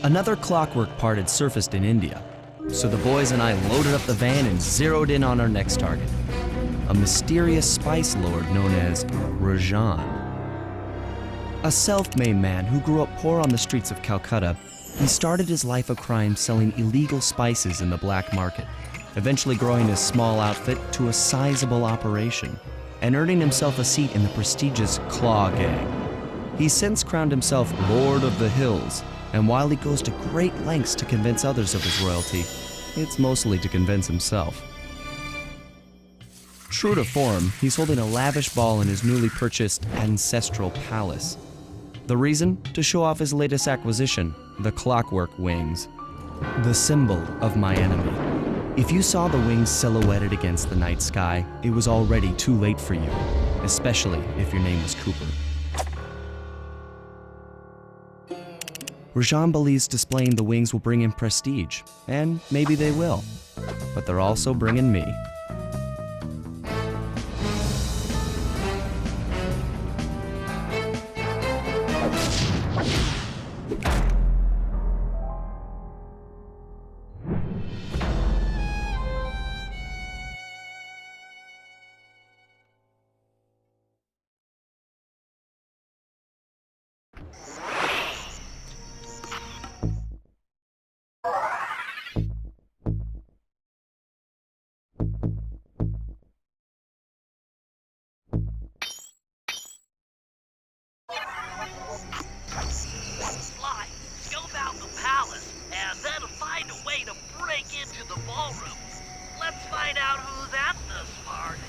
Another clockwork part had surfaced in India, so the boys and I loaded up the van and zeroed in on our next target, a mysterious spice lord known as Rajan. A self-made man who grew up poor on the streets of Calcutta, he started his life of crime selling illegal spices in the black market, eventually growing his small outfit to a sizable operation and earning himself a seat in the prestigious Claw Gang. He's since crowned himself Lord of the Hills, and while he goes to great lengths to convince others of his royalty, it's mostly to convince himself. True to form, he's holding a lavish ball in his newly purchased ancestral palace. The reason? To show off his latest acquisition, the clockwork wings. The symbol of my enemy. If you saw the wings silhouetted against the night sky, it was already too late for you, especially if your name was Cooper. Rajan believes displaying the wings will bring him prestige, and maybe they will, but they're also bringing me. Sly, scope out the palace, and then find a way to break into the ballroom. Let's find out who's at this party.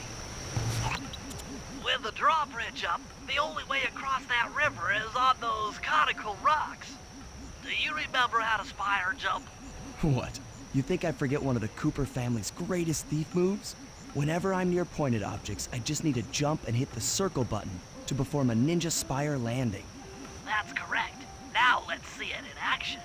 With the drawbridge up, the only way across that river is on those conical rocks. Do you remember how to spire jump? What? You think I forget one of the Cooper family's greatest thief moves? Whenever I'm near pointed objects, I just need to jump and hit the circle button to perform a ninja spire landing. That's correct. Now let's see it in action.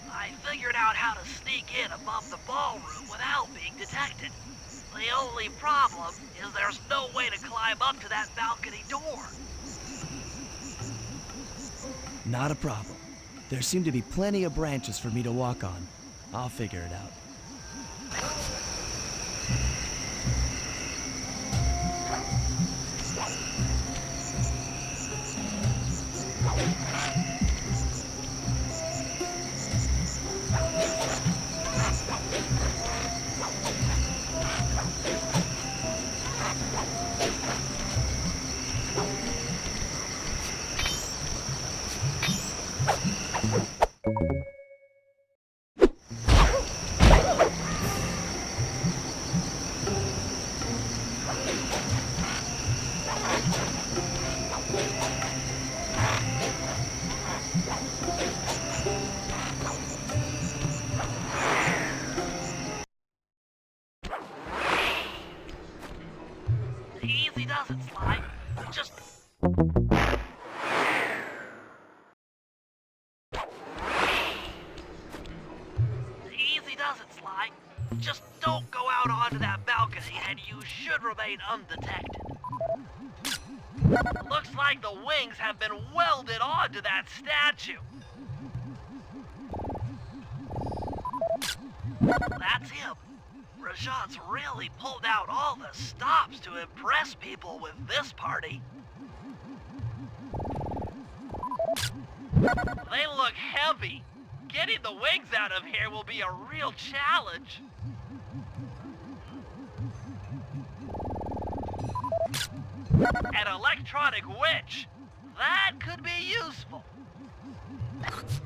I figured out how to sneak in above the ballroom without being detected. The only problem is there's no way to climb up to that balcony door. Not a problem. There seem to be plenty of branches for me to walk on. I'll figure it out. Easy does it, Sly. Just... Easy does it, Sly. Just don't go out onto that balcony and you should remain undetected. Looks like the wings have been welded onto that statue. That's him. Rajan's really pulled out all the stops to impress people with this party. They look heavy. Getting the wings out of here will be a real challenge. An electronic witch. That could be useful.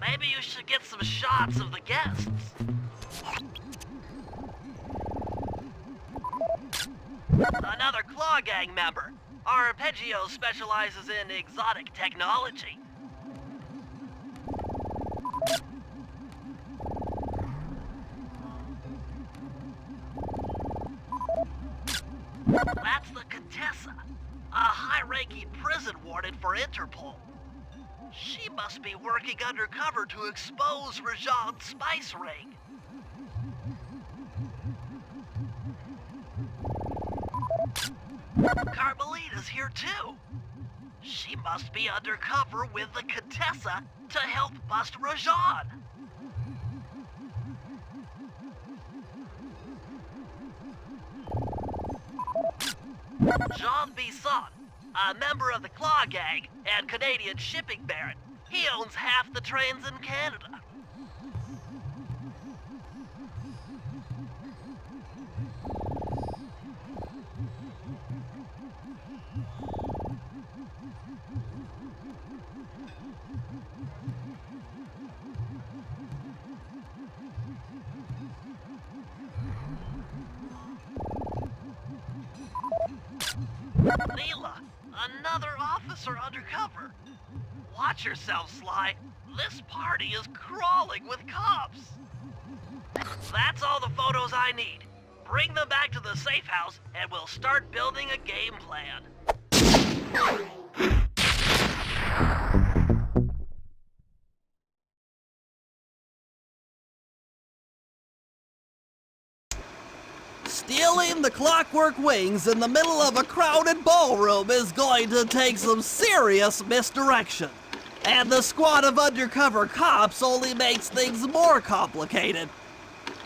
Maybe you should get some shots of the guests. Another Claw Gang member. Arpeggio specializes in exotic technology. That's the Contessa, a high-ranking prison warden for Interpol. She must be working undercover to expose Rajan's spice ring. Carmelita's here too. She must be undercover with the Contessa to help bust Rajan. Jean Bisson, a member of the Claw Gang and Canadian shipping baron. He owns half the trains in Canada. Neela, another officer undercover. Watch yourself, Sly. This party is crawling with cops. That's all the photos I need. Bring them back to the safe house and we'll start building a game plan. Stealing the clockwork wings in the middle of a crowded ballroom is going to take some serious misdirection. And the squad of undercover cops only makes things more complicated.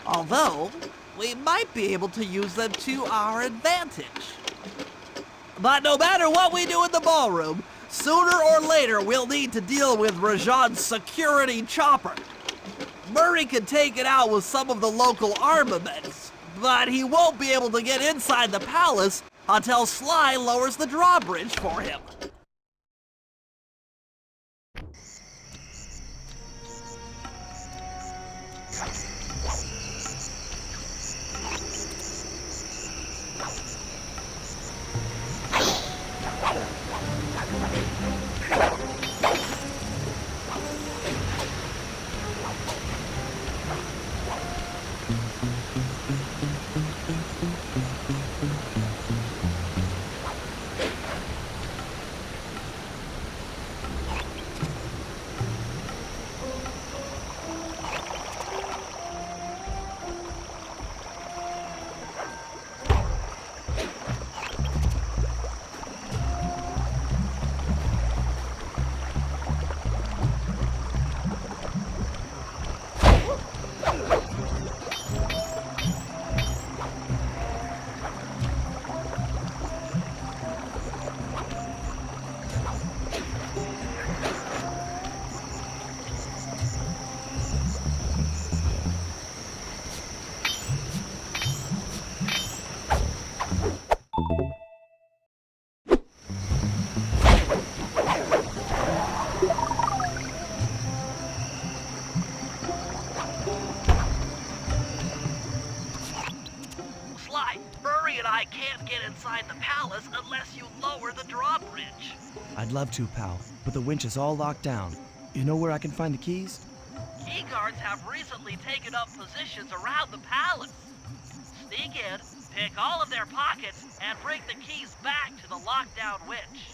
Although, we might be able to use them to our advantage. But no matter what we do in the ballroom, sooner or later we'll need to deal with Rajan's security chopper. Murray can take it out with some of the local armaments, but he won't be able to get inside the palace until Sly lowers the drawbridge for him. I can't get inside the palace unless you lower the drawbridge. I'd love to, pal, but the winch is all locked down. You know where I can find the keys? Key guards have recently taken up positions around the palace. Sneak in, pick all of their pockets, and bring the keys back to the lockdown winch.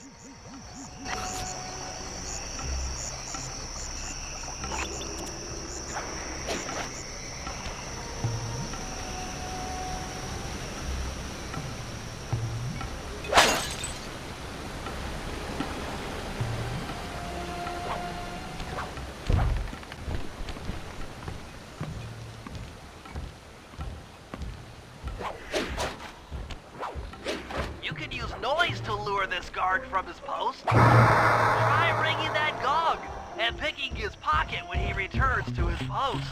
mysterious guard from his post. Try ringing that gong and picking his pocket when he returns to his post.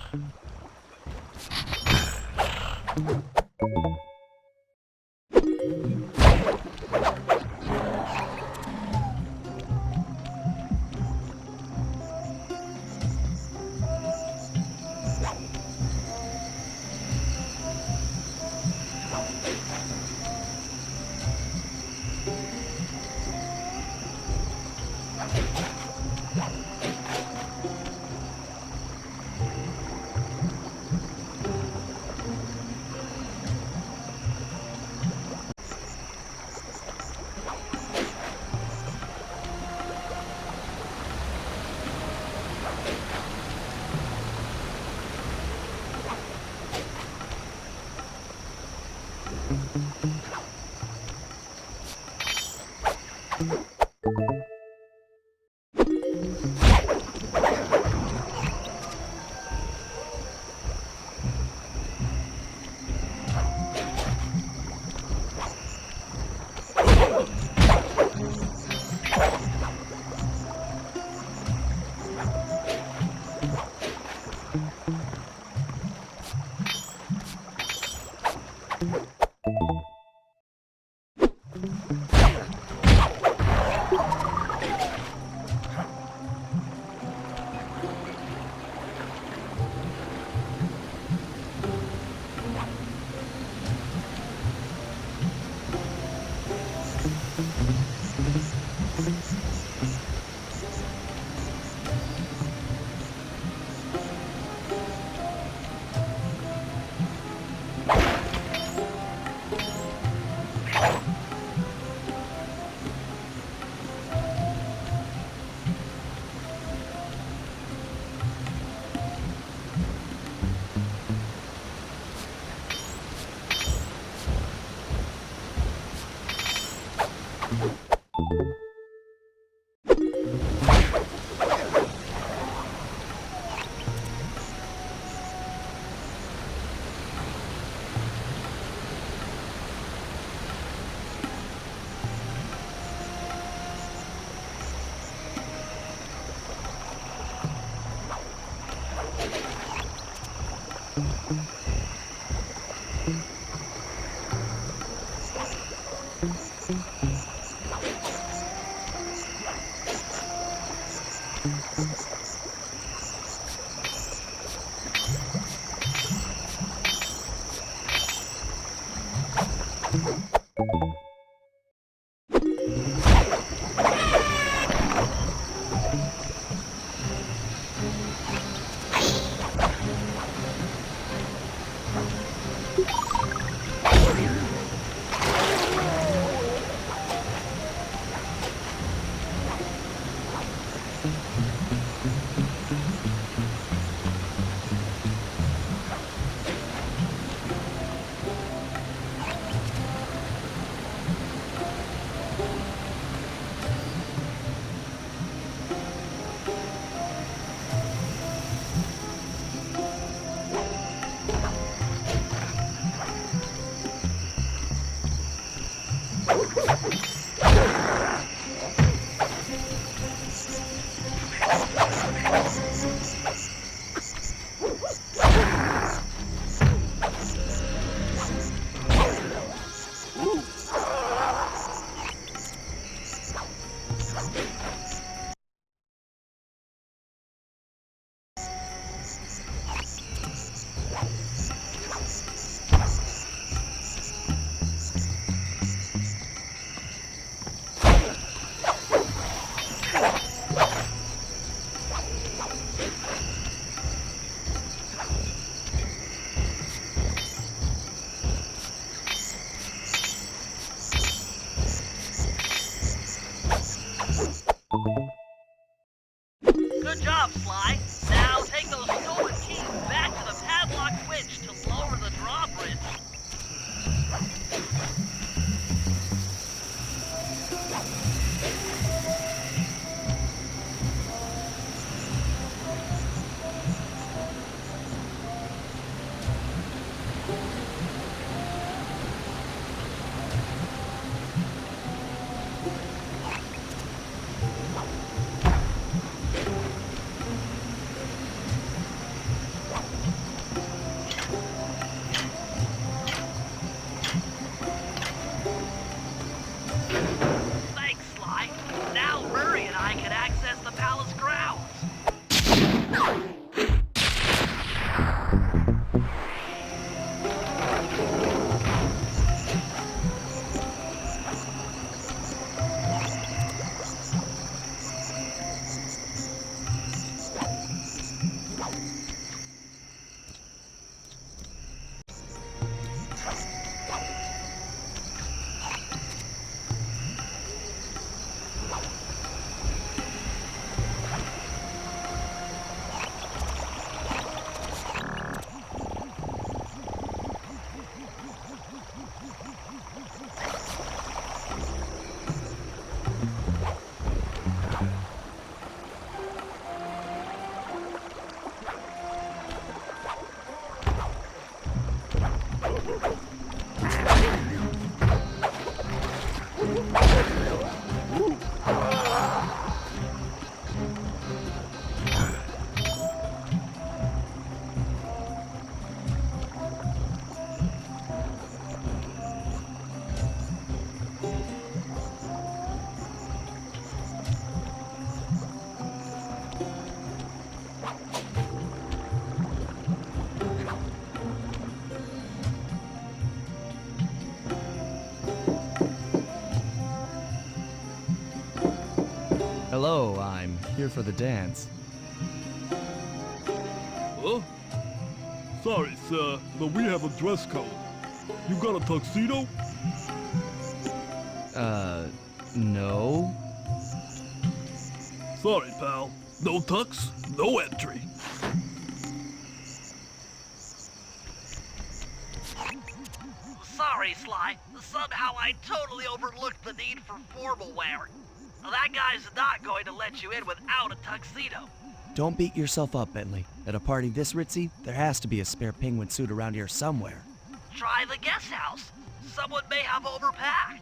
Good job, Sly. Now take those stolen keys back to the padlock winch to lower the drawbridge. Hello, I'm here for the dance. Huh? Sorry, sir, but we have a dress code. You got a tuxedo? No. Sorry, pal. No tux, no entry. Sorry, Sly. Somehow I totally overlooked the need for formal wear. That guy's not going to let you in without a tuxedo. Don't beat yourself up, Bentley. At a party this ritzy, there has to be a spare penguin suit around here somewhere. Try the guest house. Someone may have overpacked.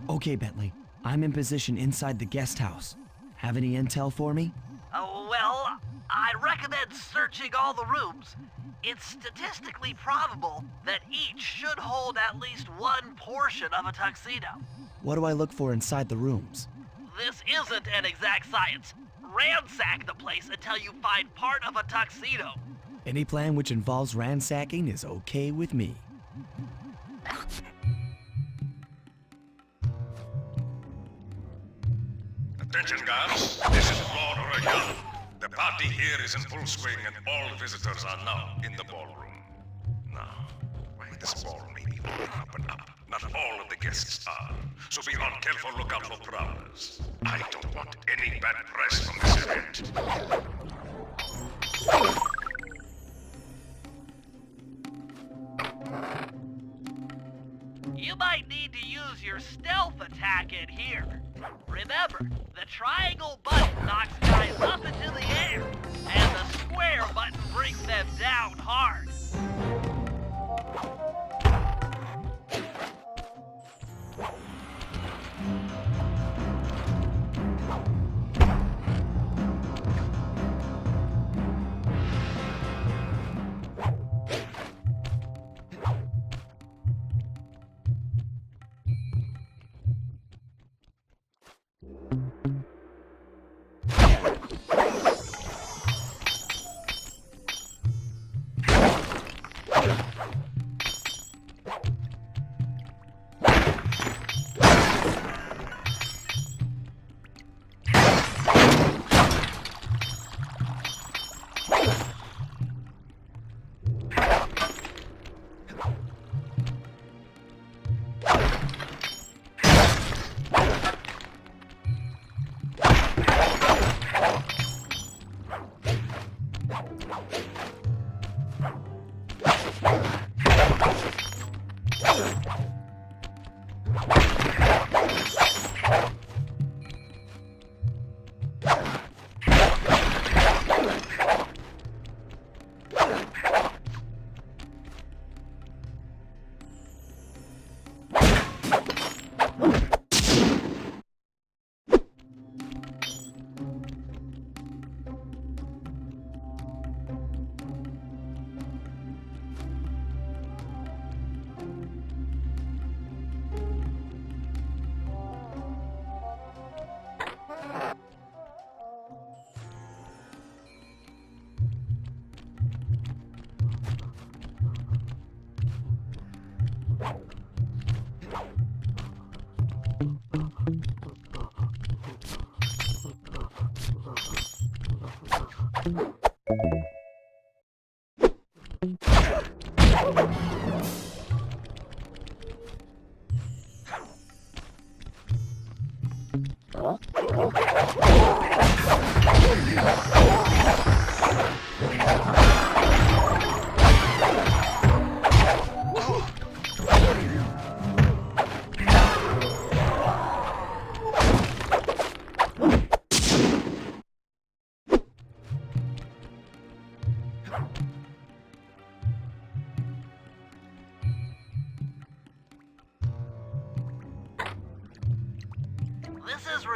Okay, Bentley. I'm in position inside the guest house. Have any intel for me? Oh, well, I recommend searching all the rooms. It's statistically probable that each should hold at least one portion of a tuxedo. What do I look for inside the rooms? This isn't an exact science. Ransack the place until you find part of a tuxedo. Any plan which involves ransacking is okay with me. Attention, guards. This is Lord Royal. The party here is in full swing and all visitors are now in the ballroom. Now, why this ball may be all up and up. Not all of the guests are. So be on careful lookout for prowlers. I don't want any bad press from this event. You might need to use your stealth attack in here. Remember, the triangle button knocks guys up into the air, and the square button brings them down hard.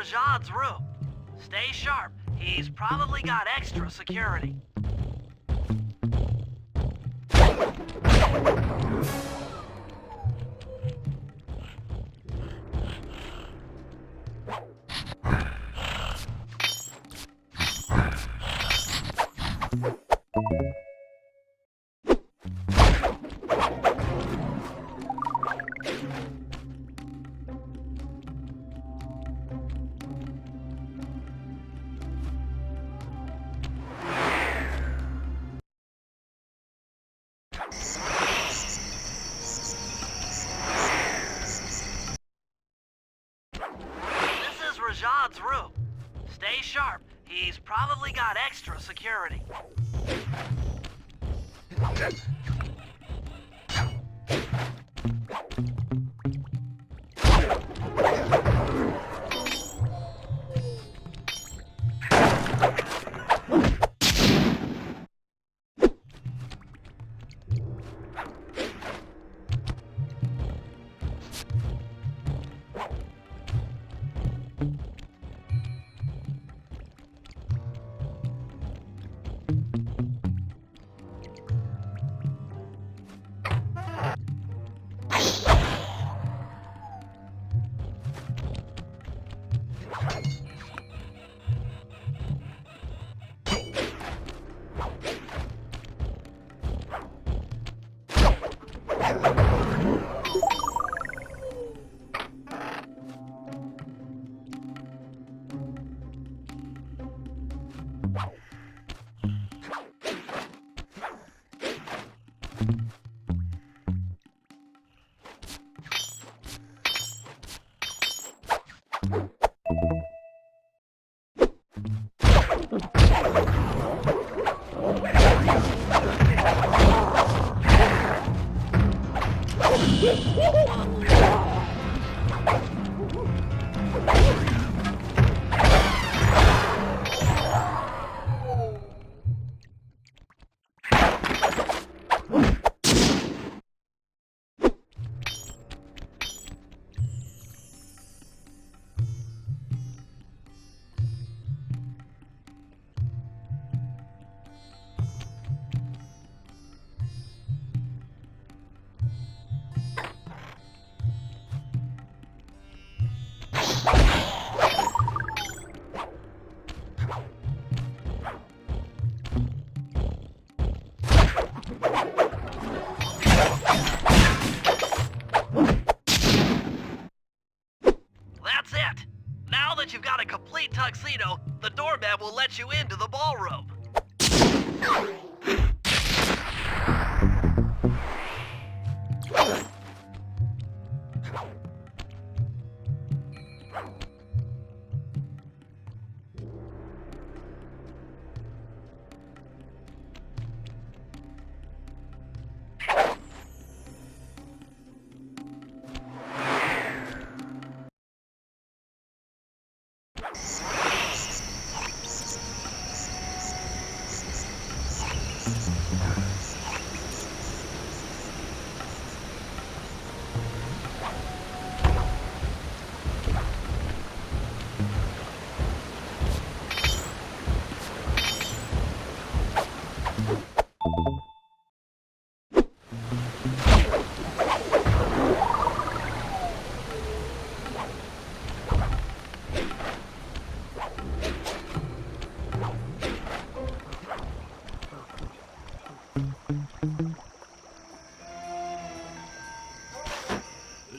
Rajad's room. Stay sharp. He's probably got extra security. This is Rajad's room. Stay sharp. He's probably got extra security. That's it. Now that you've got a complete tuxedo, the doorman will let you into the ballroom.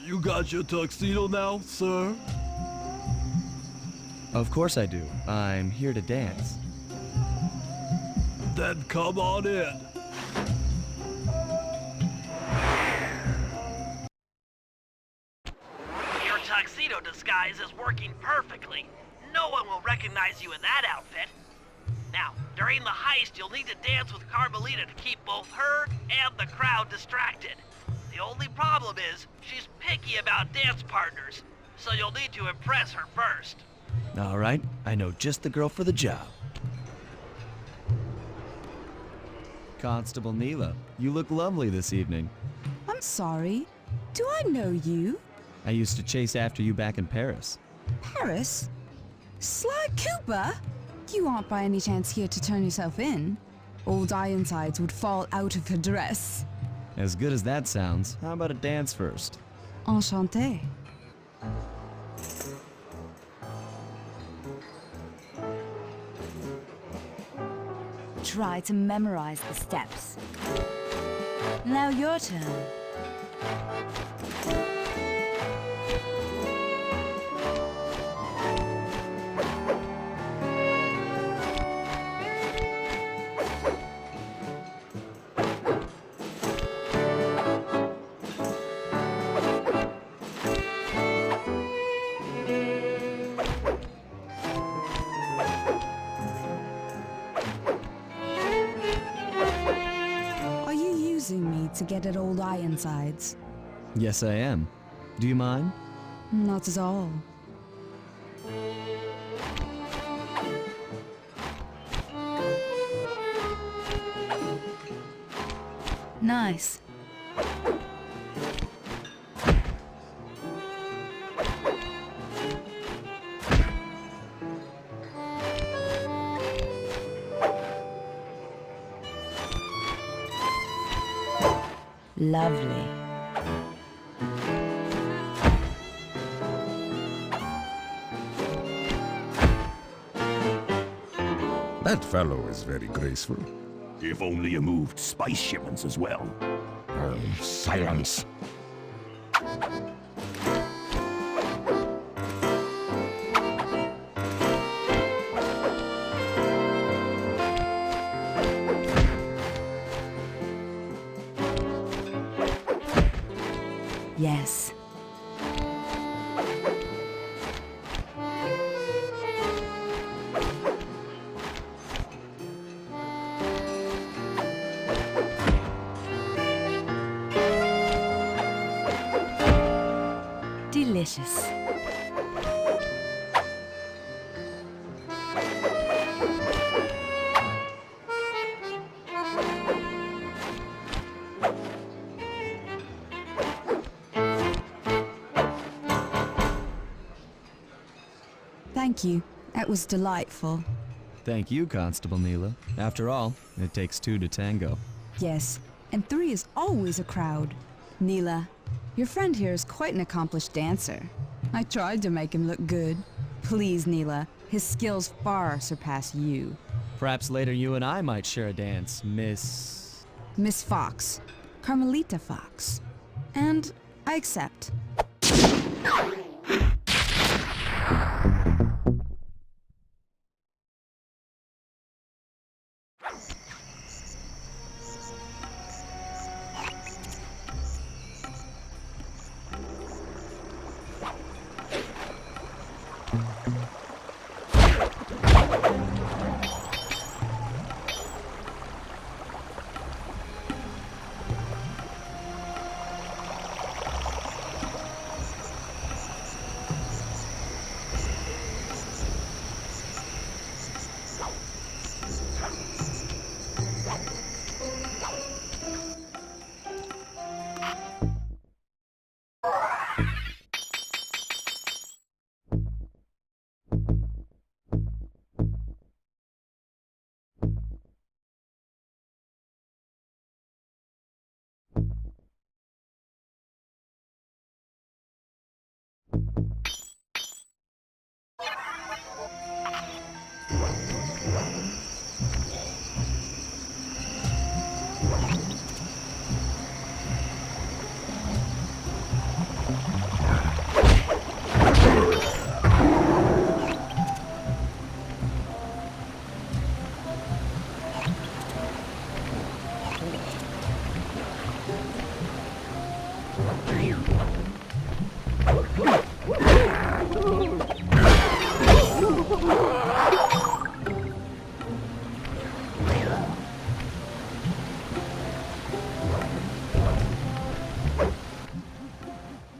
You got your tuxedo now, sir? Of course I do. I'm here to dance. Then come on in. Your tuxedo disguise is working perfectly. No one will recognize you in that outfit. Now, during the heist, you'll need to dance with Carmelita to keep both her and the crowd distracted. The only problem is, she's picky about dance partners, so you'll need to impress her first. All right, I know just the girl for the job. Constable Neela, you look lovely this evening. I'm sorry. Do I know you? I used to chase after you back in Paris. Paris? Sly Cooper? You aren't by any chance here to turn yourself in? Old Ironsides would fall out of her dress. As good as that sounds, how about a dance first? Enchanté. Try to memorize the steps. Now your turn. Are you using me to get at Old Ironsides? Yes, I am. Do you mind? Not at all. Nice. Lovely. That fellow is very graceful. If only you moved spice shipments as well. Silence. Yes. Delicious. Thank you. That was delightful. Thank you, Constable Neela. After all, it takes two to tango. Yes, and 3 is always a crowd. Neela, your friend here is quite an accomplished dancer. I tried to make him look good. Please, Neela, his skills far surpass you. Perhaps later you and I might share a dance, Miss... Miss Fox. Carmelita Fox. And I accept.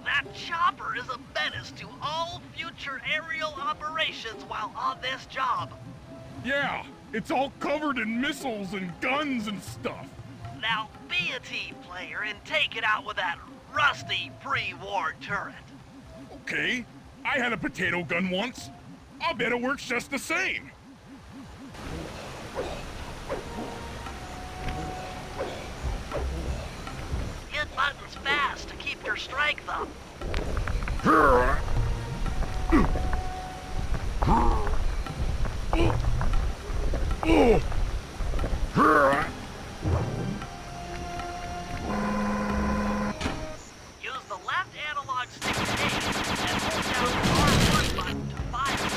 That chopper is a menace to all future aerial operations while on this job. Yeah, it's all covered in missiles and guns and stuff. Now be a team player and take it out with that rusty pre-war turret. Okay, I had a potato gun once. I bet it works just the same. Hit buttons fast to keep your strength up. Use the left analog stick to aim and hold down the R1 button to fire.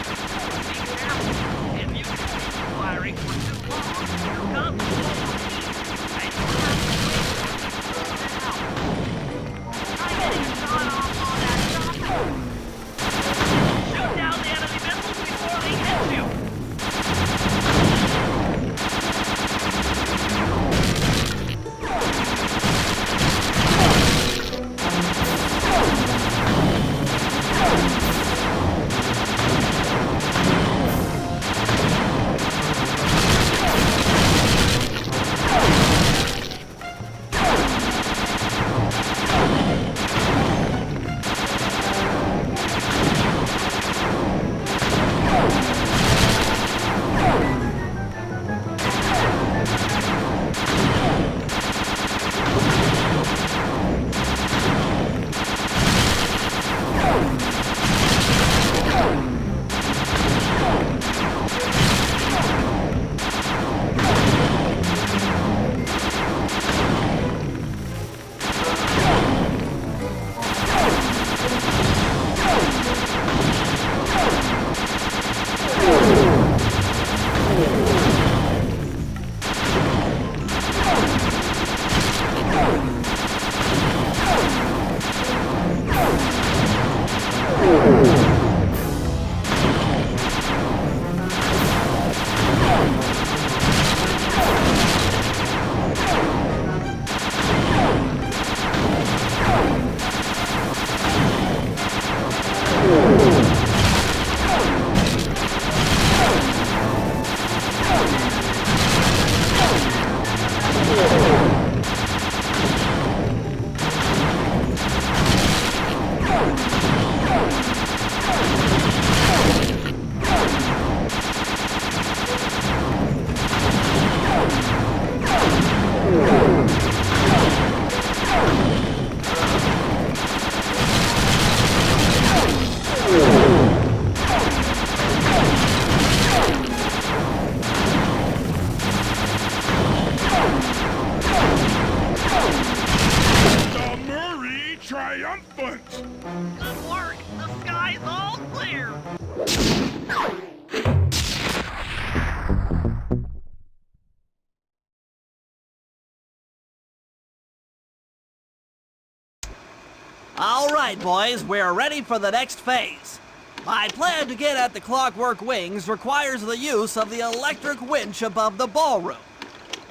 Be careful. If you continue firing for too long, your gun will overheat, and you'll have to wait for it to cool down. Try getting a shot off on that shotgun. Shoot down the enemy missiles before they hit you. Triumphant! Good work! The sky's all clear! All right, boys, we're ready for the next phase. My plan to get at the clockwork wings requires the use of the electric winch above the ballroom.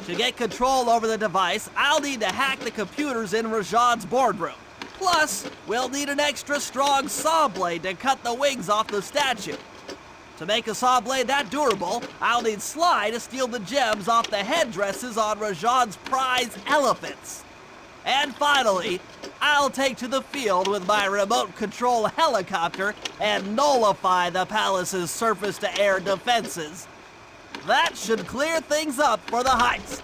To get control over the device, I'll need to hack the computers in Rajan's boardroom. Plus, we'll need an extra strong saw blade to cut the wings off the statue. To make a saw blade that durable, I'll need Sly to steal the gems off the headdresses on Rajan's prize elephants. And finally, I'll take to the field with my remote control helicopter and nullify the palace's surface-to-air defenses. That should clear things up for the heist.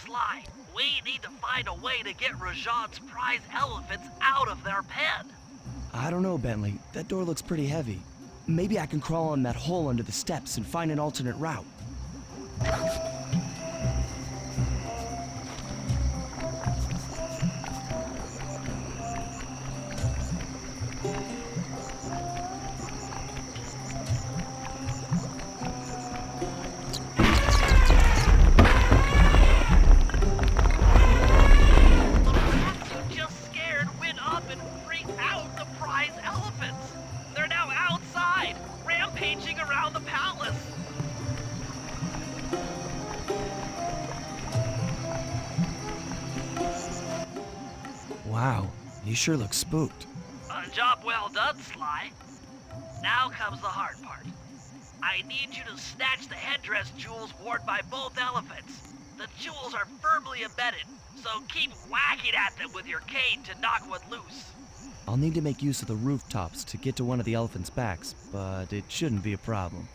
Sly, we need to find a way to get Rajan's prize elephants out of their pen. I don't know, Bentley. That door looks pretty heavy. Maybe I can crawl on that hole under the steps and find an alternate route. Wow, you sure look spooked. A job well done, Sly. Now comes the hard part. I need you to snatch the headdress jewels worn by both elephants. The jewels are firmly embedded, so keep whacking at them with your cane to knock one loose. I'll need to make use of the rooftops to get to one of the elephants' backs, but it shouldn't be a problem.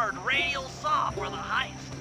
hard radial saw for the heist.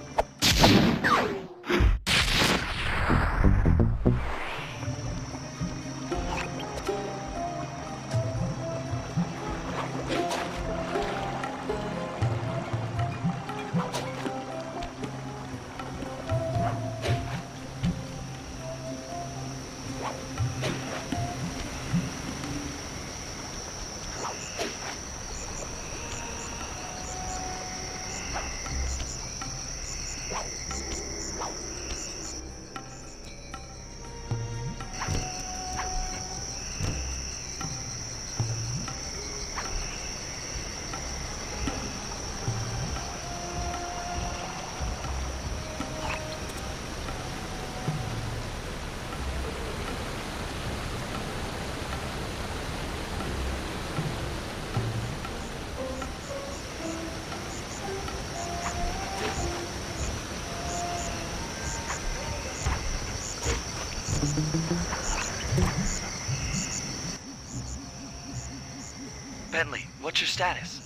Bentley, what's your status?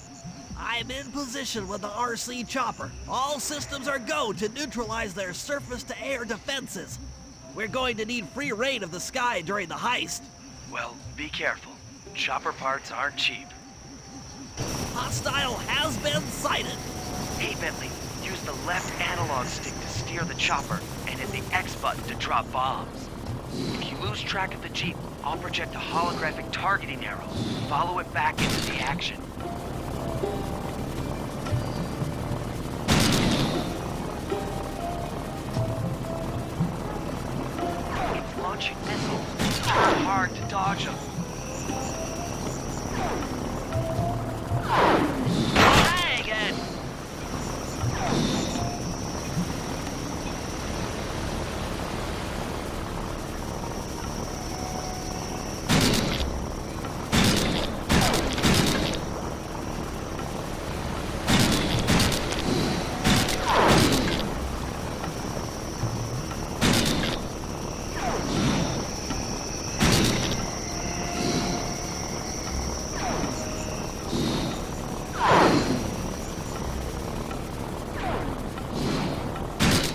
I'm in position with the RC chopper. All systems are go to neutralize their surface-to-air defenses. We're going to need free reign of the sky during the heist. Well, be careful. Chopper parts aren't cheap. Hostile has been sighted. Hey, Bentley, use the left analog stick to steer the chopper and hit the X button to drop bombs. If you lose track of the Jeep, I'll project a holographic targeting arrow. Follow it back into the action. It's launching missiles. Try hard to dodge them. Dang it!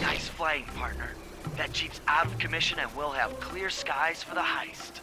Nice flying, partner. That Jeep's out of commission and we'll have clear skies for the heist.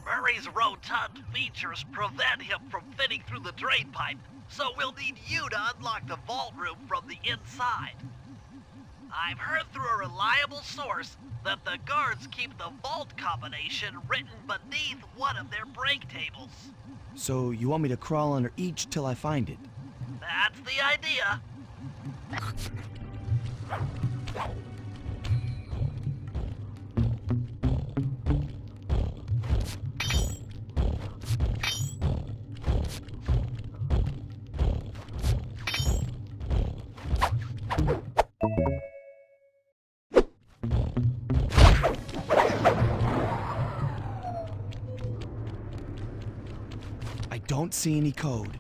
Murray's rotund features prevent him from fitting through the drain pipe, so we'll need you to unlock the vault room from the inside. I've heard through a reliable source that the guards keep the vault combination written beneath one of their break tables. So you want me to crawl under each till I find it? That's the idea. I don't see any code.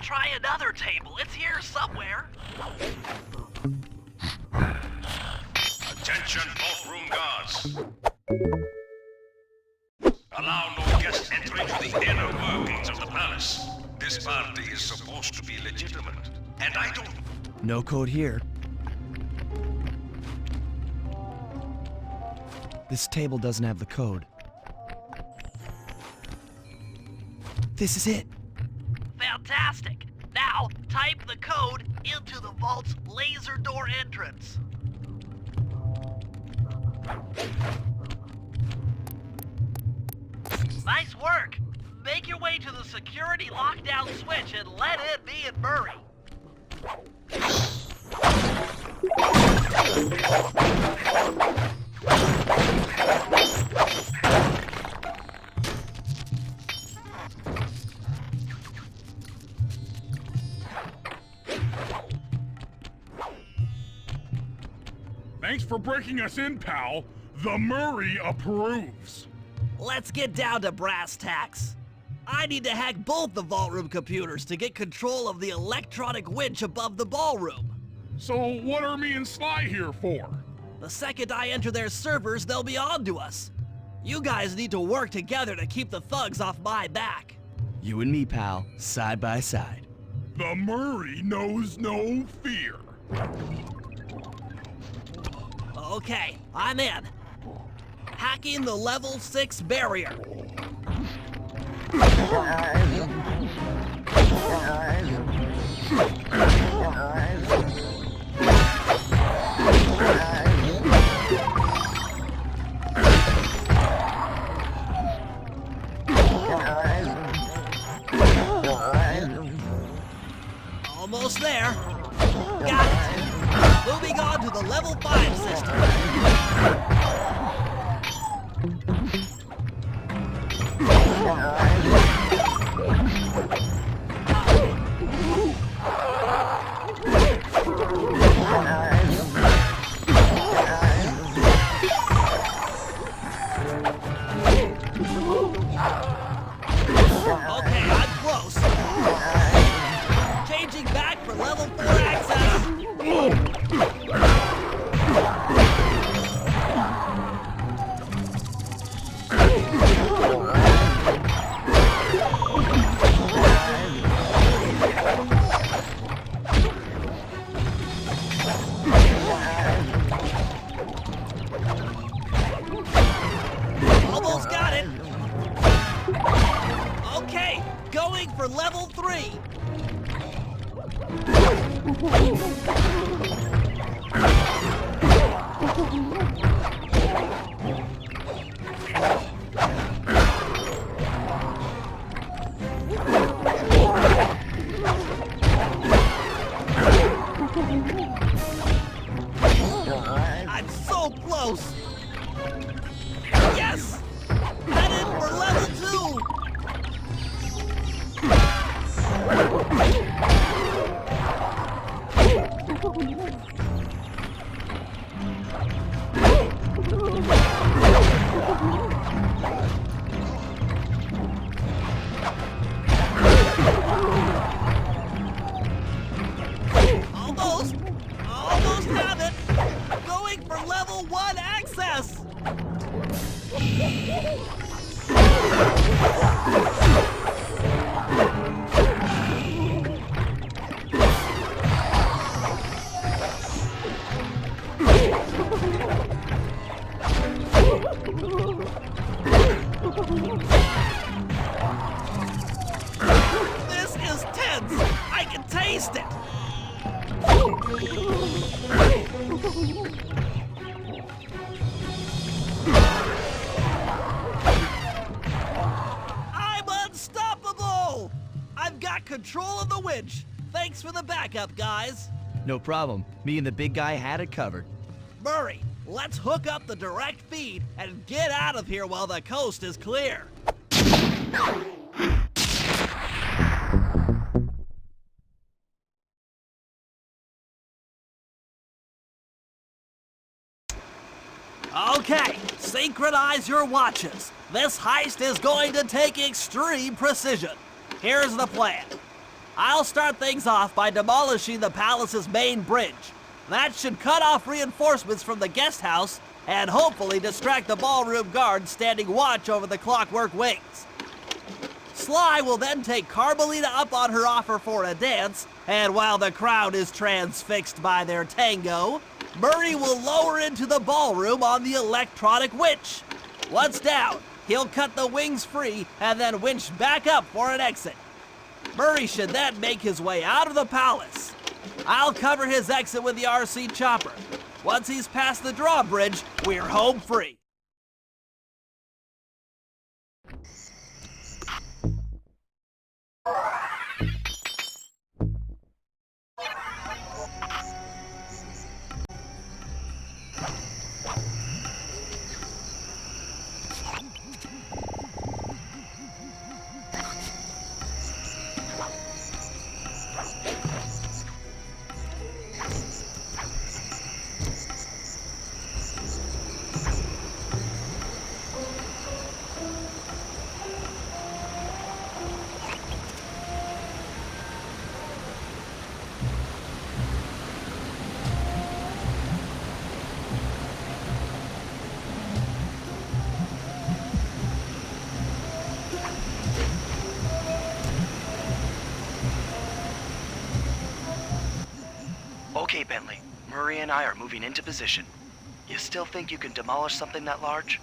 Try another table. It's here somewhere. Attention, vault room guards. Allow no guest entry to the inner workings of the palace. This party is supposed to be legitimate, and I don't... No code here. This table doesn't have the code. This is it. Fantastic. Now, type the code into the vault's laser door entrance. Nice work. Make your way to the security lockdown switch and let in me and Murray. Thanks for breaking us in, pal. The Murray approves. Let's get down to brass tacks. I need to hack both the vault room computers to get control of the electronic winch above the ballroom. So what are me and Sly here for? The second I enter their servers, they'll be on to us. You guys need to work together to keep the thugs off my back. You and me, pal, side by side. The Murray knows no fear. Okay, I'm in. Hacking the level 6 barrier. Almost there. Got it. Moving on to the level 5 system. Okay, I'm close. Changing back for level 4 access. Almost got it. Okay, going for level 3. I'm so close. Yes! Headed for level 2. Almost have it. Going for level 1 access. This is tense. I can taste it. I'm unstoppable! I've got control of the winch. Thanks for the backup, guys. No problem. Me and the big guy had it covered. Murray, let's hook up the direct feed and get out of here while the coast is clear. Okay, synchronize your watches. This heist is going to take extreme precision. Here's the plan. I'll start things off by demolishing the palace's main bridge. That should cut off reinforcements from the guest house and hopefully distract the ballroom guards standing watch over the clockwork wings. Sly will then take Carmelita up on her offer for a dance, and while the crowd is transfixed by their tango, Murray will lower into the ballroom on the electronic winch. Once down, he'll cut the wings free and then winch back up for an exit. Murray should then make his way out of the palace. I'll cover his exit with the RC chopper. Once he's past the drawbridge, we're home free. Okay, Bentley. Murray and I are moving into position. You still think you can demolish something that large?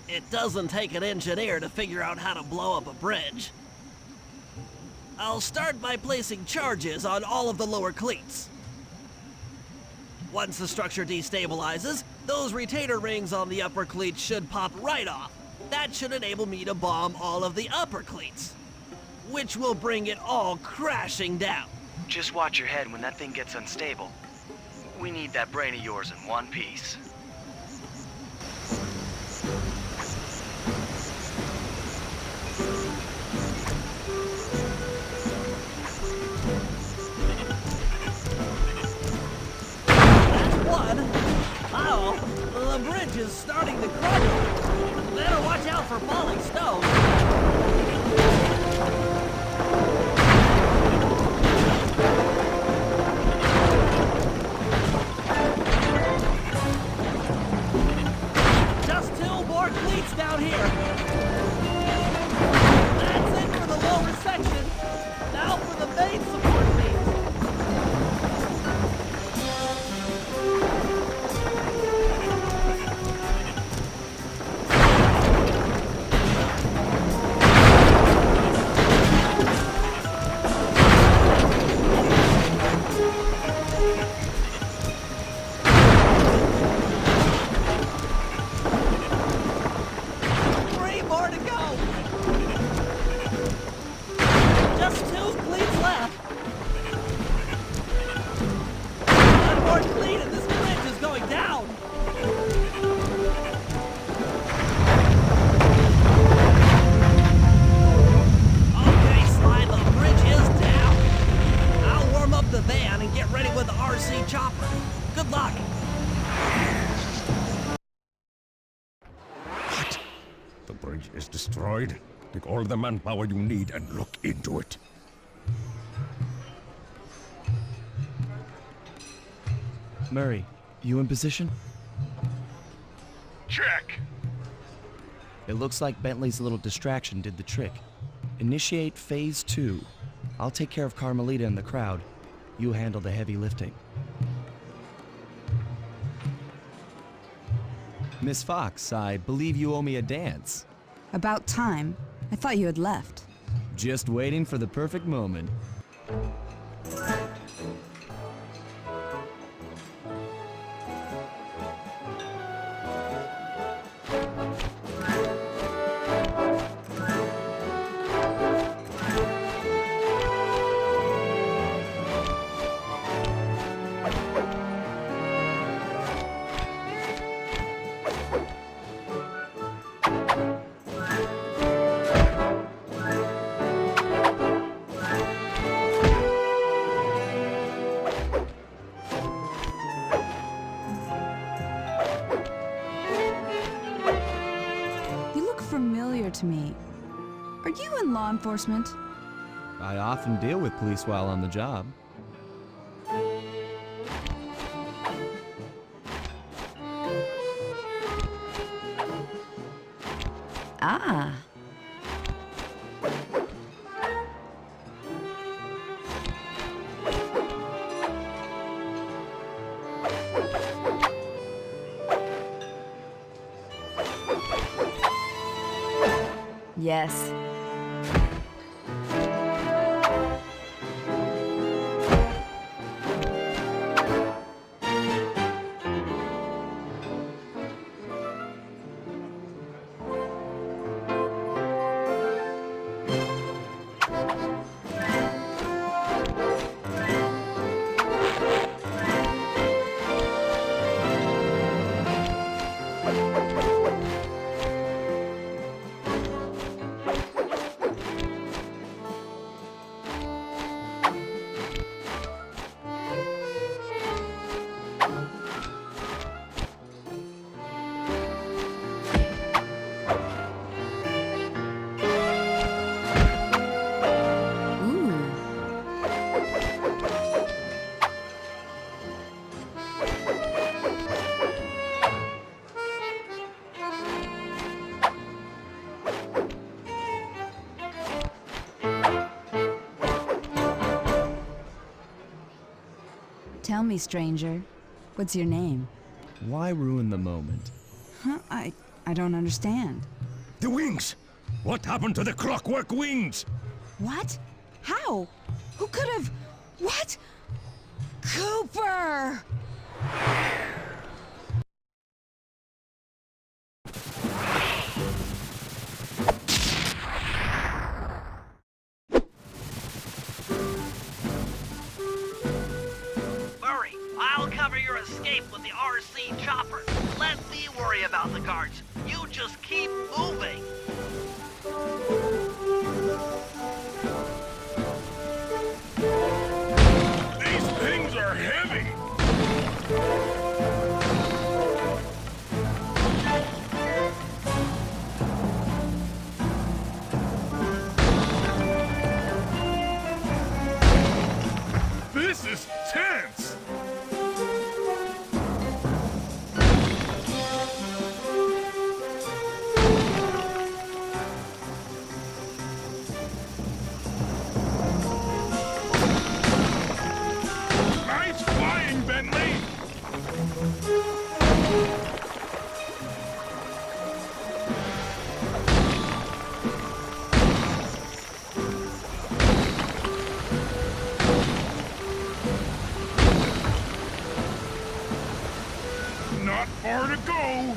It doesn't take an engineer to figure out how to blow up a bridge. I'll start by placing charges on all of the lower cleats. Once the structure destabilizes, those retainer rings on the upper cleats should pop right off. That should enable me to bomb all of the upper cleats, which will bring it all crashing down. Just watch your head when that thing gets unstable. We need that brain of yours in one piece. That's one. Uh-oh, the bridge is starting to crumble. Better watch out for falling stones. Just two more cleats down here. That's it for the lower section. Now for the main support beams. Three more to go. Just two cleats left. One more cleat and this bridge is going down. Okay, Sly, the bridge is down. I'll warm up the van and get ready with the RC chopper. Good luck. The bridge is destroyed. Take all the manpower you need and look into it. Murray, you in position? Check. It looks like Bentley's little distraction did the trick. Initiate phase 2. I'll take care of Carmelita and the crowd. You handle the heavy lifting. Miss Fox, I believe you owe me a dance. About time. I thought you had left. Just waiting for the perfect moment. You look familiar to me. Are you in law enforcement? I often deal with police while on the job. Ah. Yes. Tell me, stranger, what's your name? Why ruin the moment? Huh? I don't understand. The wings! What happened to the clockwork wings? What? How? Who could have... What? Cooper! Murray, I'll cover your escape with the RC chopper. Let me worry about the guards. You just keep moving. These things are heavy! This is tense! Nice flying, Bentley! Not far to go!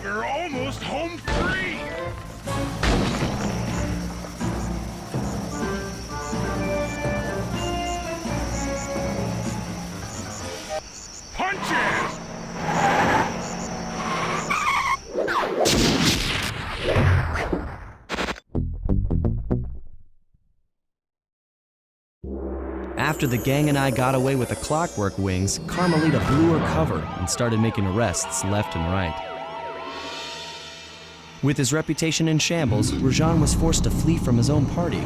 We're almost home free! Punches! After the gang and I got away with the clockwork wings, Carmelita blew her cover and started making arrests left and right. With his reputation in shambles, Rajan was forced to flee from his own party.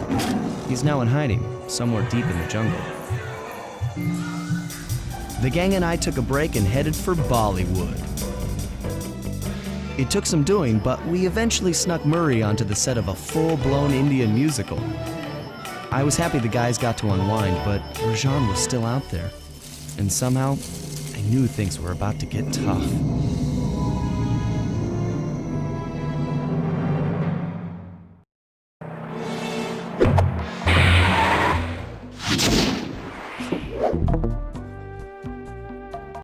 He's now in hiding, somewhere deep in the jungle. The gang and I took a break and headed for Bollywood. It took some doing, but we eventually snuck Murray onto the set of a full-blown Indian musical. I was happy the guys got to unwind, but Rajan was still out there. And somehow, I knew things were about to get tough.